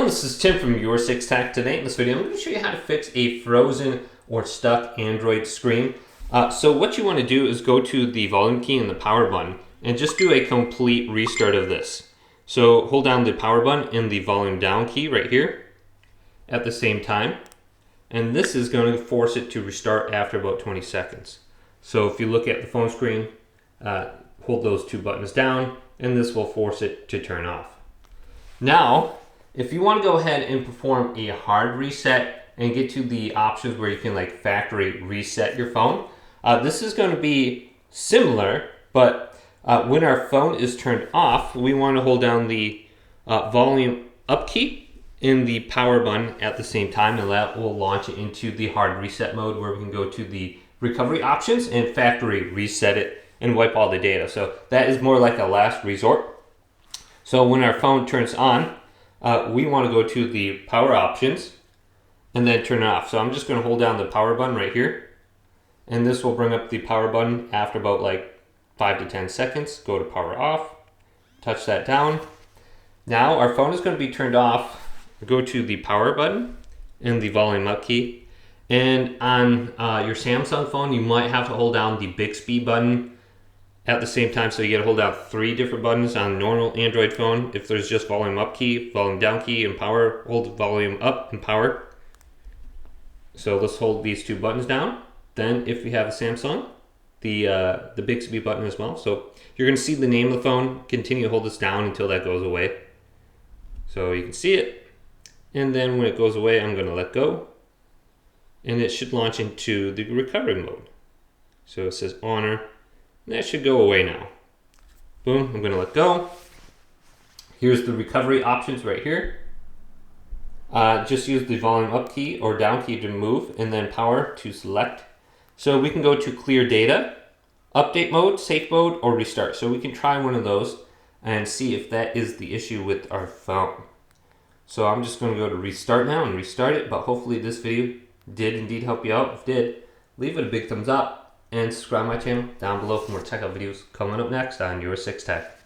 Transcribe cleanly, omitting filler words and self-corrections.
this is Tim from Your 6 Tech. Today in this video, I'm going to show you how to fix a frozen or stuck Android screen. So what you want to do is go to the volume key and the power button and just do a complete restart of this. So hold down the power button and the volume down key right here at the same time. And this is going to force it to restart after about 20 seconds. So if you look at the phone screen, hold those two buttons down and this will force it to turn off. Now, if you want to go ahead and perform a hard reset and get to the options where you can like factory reset your phone, this is going to be similar, but when our phone is turned off, we want to hold down the volume up key and the power button at the same time, and that will launch it into the hard reset mode where we can go to the recovery options and factory reset it and wipe all the data. So that is more like a last resort. So when our phone turns on, we want to go to the power options and then turn it off. So I'm just going to hold down the power button right here, and this will bring up the power button after about like 5 to 10 seconds. Go to power off, touch that down. Now our phone is going to be turned off. Go to the power button and the volume up key. And on your Samsung phone, you might have to hold down the Bixby button at the same time. So you got to hold down 3 different buttons on normal Android phone. If there's just volume up key, volume down key, and power, hold volume up and power. So let's hold these 2 buttons down. Then if we have a Samsung, the Bixby button as well. So you're going to see the name of the phone. Continue to hold this down until that goes away. So you can see it. And then when it goes away, I'm going to let go. And it should launch into the recovery mode. So it says honor. And that should go away now. Boom, I'm going to let go. Here's the recovery options right here. Just use the volume up key or down key to move, and then power to select. So we can go to clear data, update mode, safe mode, or restart. So we can try one of those and see if that is the issue with our phone. So I'm just going to go to restart now and restart it, but hopefully this video did indeed help you out. If it did, leave it a big thumbs up and subscribe to my channel down below for more tech videos coming up next on Your 6 Tech.